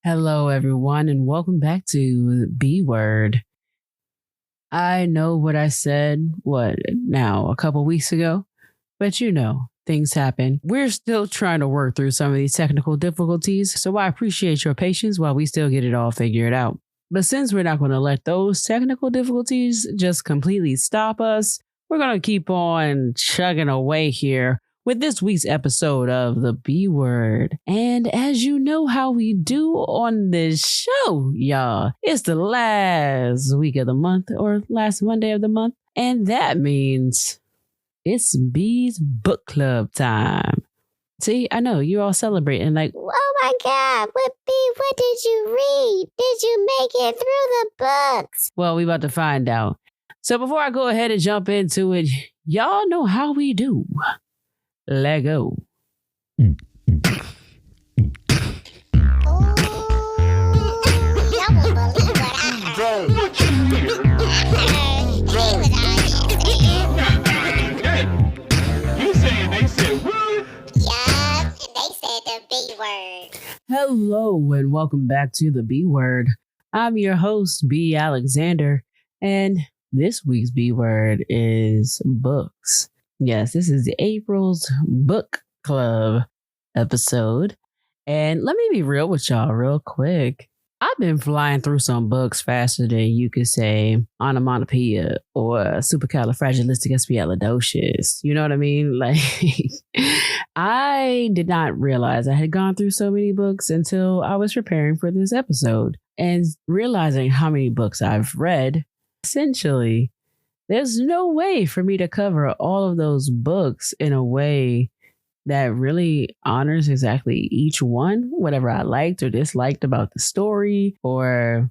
Hello, everyone, and welcome back to B Word. I know what I said, a couple weeks ago, but things happen. We're still trying to work through some of these technical difficulties, so I appreciate your patience while we still get it all figured out. But since we're not going to let those technical difficulties just completely stop us, we're going to keep on chugging away here with this week's episode of the B Word. And as you know how we do on this show, y'all, it's the last week of the month or last Monday of the month. And that means it's B's book club time. See, I know you're all celebrating like, oh my God, what did you read? Did you make it through the books? Well, we about to find out. So before I go ahead and jump into it, y'all know how we do. Let go. Hello and welcome back to the B Word. I'm your host, B. Alexander, and this week's B Word is books. Yes, this is April's book club episode. And let me be real with y'all real quick. I've been flying through some books faster than you could say onomatopoeia or supercalifragilisticexpialidocious. You know what I mean? Like, I did not realize I had gone through so many books until I was preparing for this episode. And realizing how many books I've read, essentially, there's no way for me to cover all of those books in a way that really honors exactly each one, whatever I liked or disliked about the story, or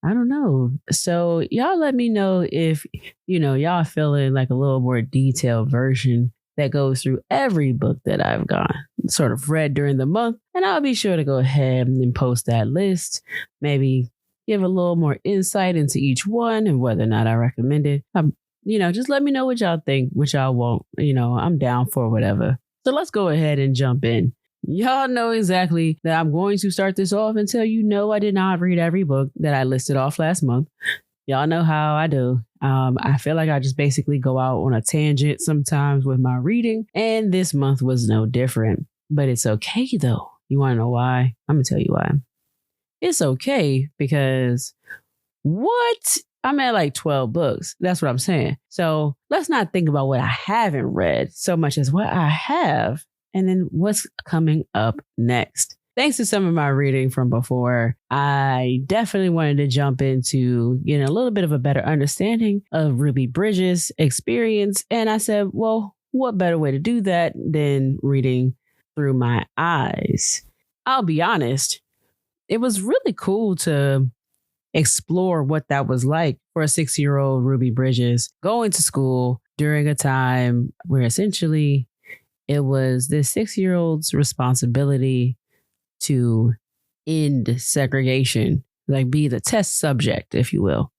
I don't know. So y'all let me know if, y'all feeling like a little more detailed version that goes through every book that I've sort of read during the month. And I'll be sure to go ahead and post that list, maybe give a little more insight into each one and whether or not I recommend it. Just let me know what y'all think, what y'all want. I'm down for whatever. So let's go ahead and jump in. Y'all know exactly that I'm going to start this off and tell I did not read every book that I listed off last month. Y'all know how I do. I feel like I just basically go out on a tangent sometimes with my reading, and this month was no different. But it's okay though. You want to know why? I'm going to tell you why. It's okay because I'm at like 12 books. That's what I'm saying. So let's not think about what I haven't read so much as what I have and then what's coming up next. Thanks to some of my reading from before, I definitely wanted to jump into getting a little bit of a better understanding of Ruby Bridges' experience. And I said, well, what better way to do that than reading through my eyes? I'll be honest, it was really cool to explore what that was like for a 6-year-old Ruby Bridges going to school during a time where essentially it was this 6-year-old's responsibility to end segregation, like be the test subject, if you will.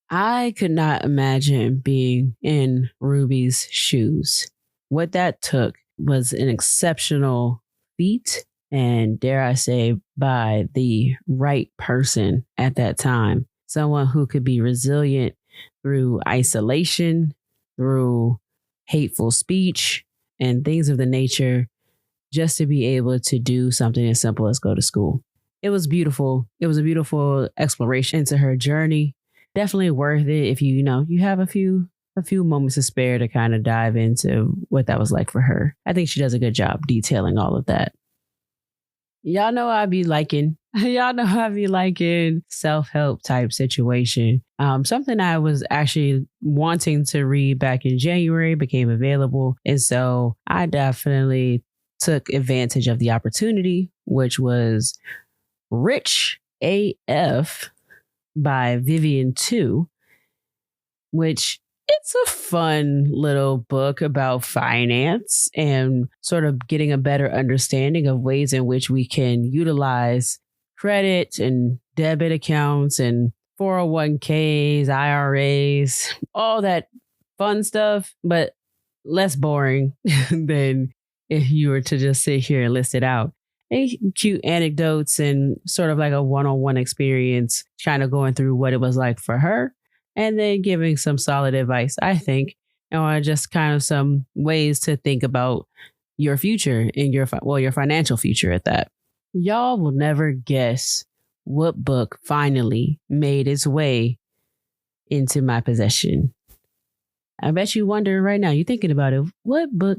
I could not imagine being in Ruby's shoes. What that took was an exceptional feat. And dare I say, by the right person at that time, someone who could be resilient through isolation, through hateful speech and things of the nature, just to be able to do something as simple as go to school. It was beautiful. It was a beautiful exploration into her journey. Definitely worth it if you have a few moments to spare to kind of dive into what that was like for her. I think she does a good job detailing all of that. Y'all know I be liking self-help type situation. Something I was actually wanting to read back in January became available. And so I definitely took advantage of the opportunity, which was Rich AF by Vivian 2, which it's a fun little book about finance and sort of getting a better understanding of ways in which we can utilize credit and debit accounts and 401ks, IRAs, all that fun stuff, but less boring than if you were to just sit here and list it out. cute anecdotes and sort of like a one-on-one experience, kind of going through what it was like for her, and then giving some solid advice, I think, or just kind of some ways to think about your future and your financial future at that. Y'all will never guess what book finally made its way into my possession. I bet you wondering right now, you're thinking about it. What book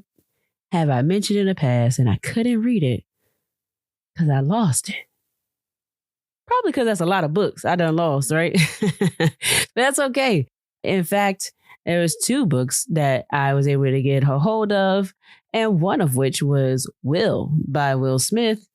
have I mentioned in the past and I couldn't read it because I lost it? Probably because that's a lot of books I done lost, right? But that's okay. In fact, there was 2 books that I was able to get a hold of, and one of which was Will by Will Smith.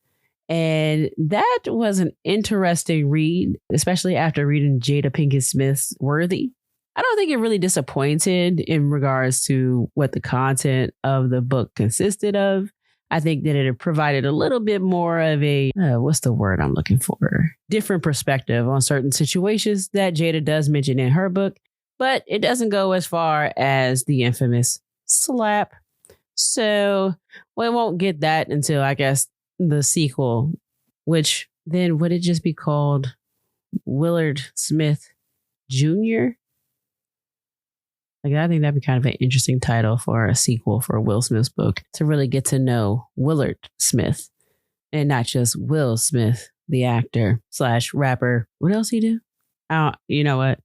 And that was an interesting read, especially after reading Jada Pinkett Smith's Worthy. I don't think it really disappointed in regards to what the content of the book consisted of. I think that it provided a little bit more of a, what's the word I'm looking for? Different perspective on certain situations that Jada does mention in her book, but it doesn't go as far as the infamous slap. So we won't get that until, I guess, the sequel, which then would it just be called Willard Smith Jr.? Like, I think that'd be kind of an interesting title for a sequel for Will Smith's book, to really get to know Willard Smith and not just Will Smith, the actor / rapper. What else he do? You know what?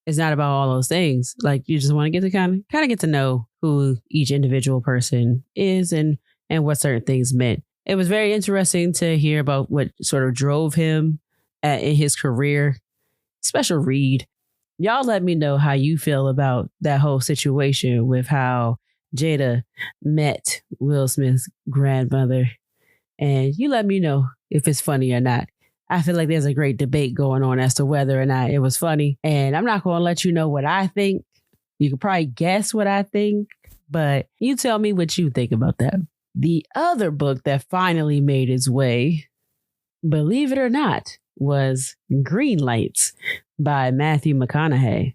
It's not about all those things. Like, you just want to get to kind of get to know who each individual person is and what certain things meant. It was very interesting to hear about what sort of drove him in his career. Special read. Y'all let me know how you feel about that whole situation with how Jada met Will Smith's grandmother. And you let me know if it's funny or not. I feel like there's a great debate going on as to whether or not it was funny. And I'm not going to let you know what I think. You can probably guess what I think, but you tell me what you think about that. The other book that finally made its way, believe it or not, was Green Lights by Matthew McConaughey.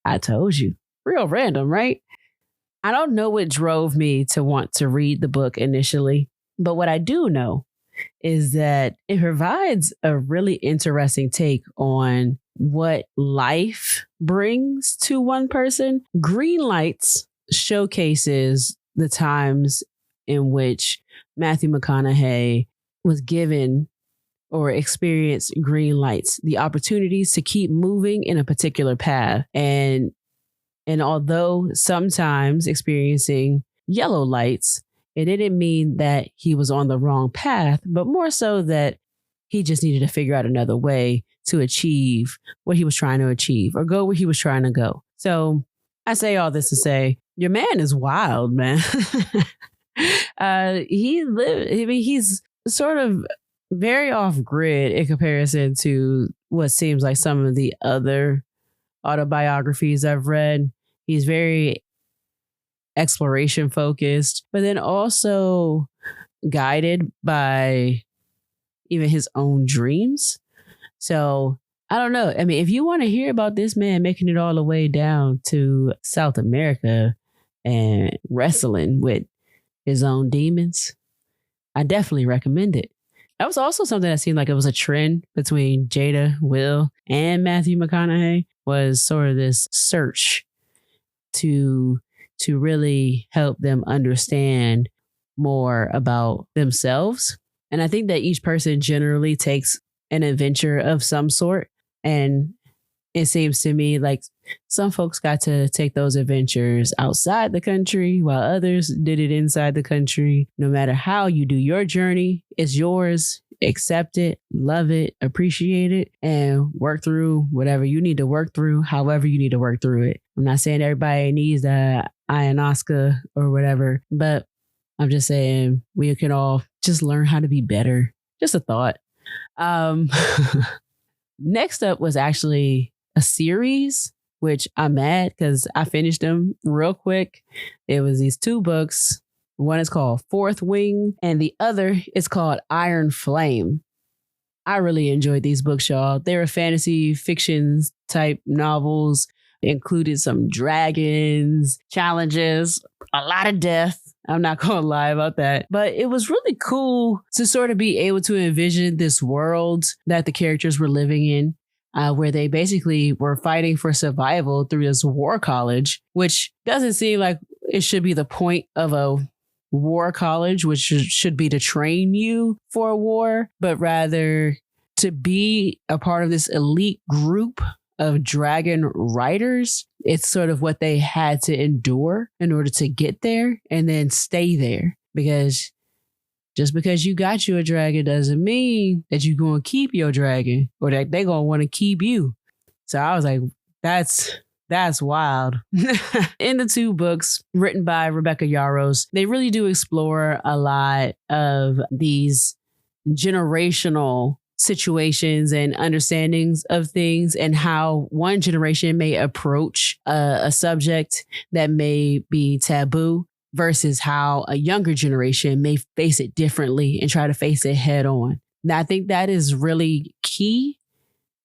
I told you. Real random, right? I don't know what drove me to want to read the book initially, but what I do know is that it provides a really interesting take on what life brings to one person. Green Lights showcases the times in which Matthew McConaughey was given or experienced green lights, the opportunities to keep moving in a particular path. And although sometimes experiencing yellow lights, it didn't mean that he was on the wrong path, but more so that he just needed to figure out another way to achieve what he was trying to achieve or go where he was trying to go. So I say all this to say, your man is wild, man. He's sort of very off grid in comparison to what seems like some of the other autobiographies I've read. He's very exploration focused, but then also guided by even his own dreams. So I don't know. I mean, if you want to hear about this man making it all the way down to South America and wrestling with his own demons, I definitely recommend it. That was also something that seemed like it was a trend between Jada, Will, and Matthew McConaughey, was sort of this search to really help them understand more about themselves. And I think that each person generally takes an adventure of some sort. And it seems to me like some folks got to take those adventures outside the country while others did it inside the country. No matter how you do your journey, it's yours. Accept it, love it, appreciate it, and work through whatever you need to work through, however you need to work through it. I'm not saying everybody needs the ayahuasca or whatever, but I'm just saying we can all just learn how to be better. Just a thought. Next up was actually a series, which I'm mad because I finished them real quick. It was these 2 books. One is called Fourth Wing and the other is called Iron Flame. I really enjoyed these books, y'all. They were fantasy fiction type novels, included some dragons, challenges, a lot of death. I'm not going to lie about that. But it was really cool to sort of be able to envision this world that the characters were living in, where they basically were fighting for survival through this war college, which doesn't seem like it should be the point of a war college, which should be to train you for a war, but rather to be a part of this elite group of dragon riders. It's sort of what they had to endure in order to get there and then stay there. Because just because you got you a dragon doesn't mean that you're going to keep your dragon or that they're going to want to keep you. So I was like, that's wild. In the 2 books written by Rebecca Yarros, they really do explore a lot of these generational situations and understandings of things and how one generation may approach a subject that may be taboo versus how a younger generation may face it differently and try to face it head on. Now, I think that is really key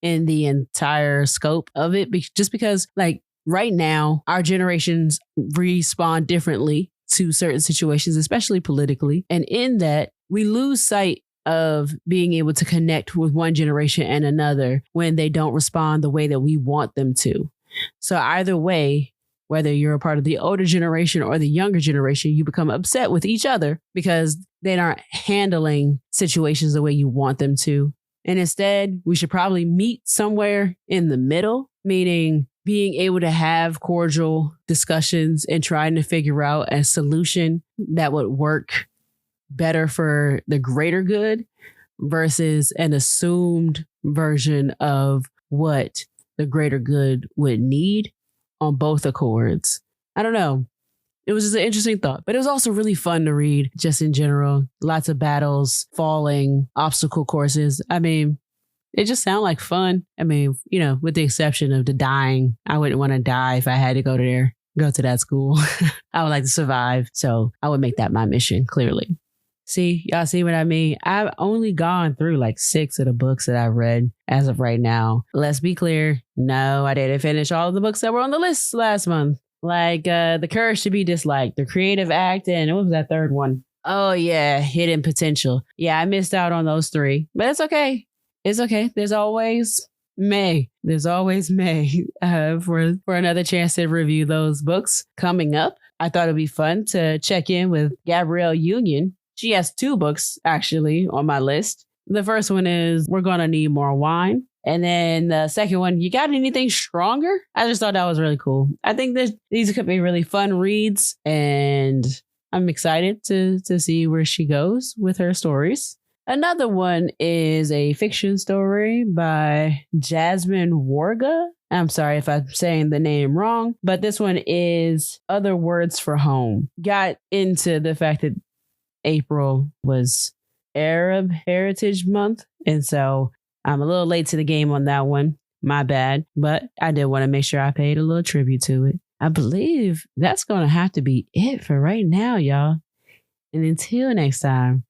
in the entire scope of it, just because like right now, our generations respond differently to certain situations, especially politically. And in that, we lose sight of being able to connect with one generation and another when they don't respond the way that we want them to. So either way, whether you're a part of the older generation or the younger generation, you become upset with each other because they aren't handling situations the way you want them to. And instead, we should probably meet somewhere in the middle, meaning being able to have cordial discussions and trying to figure out a solution that would work better for the greater good versus an assumed version of what the greater good would need on both accords. I don't know. It was just an interesting thought, but it was also really fun to read just in general. Lots of battles, falling, obstacle courses. I mean, it just sounded like fun. I mean, you know, with the exception of the dying, I wouldn't want to die if I had to go to that school. I would like to survive. So I would make that my mission, clearly. See, y'all see what I mean? I've only gone through like 6 of the books that I've read as of right now. Let's be clear. No, I didn't finish all of the books that were on the list last month. Like The Courage to Be Disliked, The Creative Act, and what was that third one? Oh yeah, Hidden Potential. Yeah, I missed out on those 3, but it's okay. It's okay. There's always May. There's always May for another chance to review those books coming up. I thought it'd be fun to check in with Gabrielle Union. She has 2 books actually on my list. The first one is We're Gonna Need More Wine. And then the second one, You Got Anything Stronger? I just thought that was really cool. I think these could be really fun reads, and I'm excited to see where she goes with her stories. Another one is a fiction story by Jasmine Warga. I'm sorry if I'm saying the name wrong, but this one is Other Words for Home. Got into the fact that April was Arab Heritage Month, and so I'm a little late to the game on that one. My bad, but I did want to make sure I paid a little tribute to it. I believe that's going to have to be it for right now, y'all. And until next time,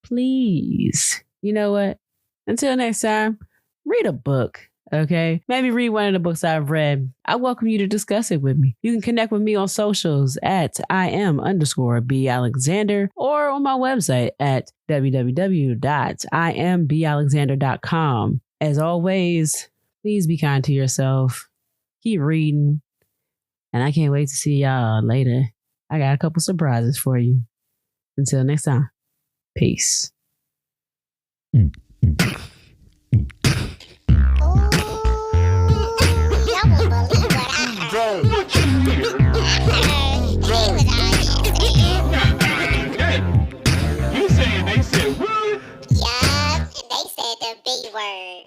please, you know what? Until next time, read a book, okay? Maybe read one of the books I've read. I welcome you to discuss it with me. You can connect with me on socials at IM_B Alexander or on my website at www.imbalexander.com. As always, please be kind to yourself. Keep reading. And I can't wait to see y'all later. I got a couple surprises for you. Until next time. Peace. Yup, and they said the big word.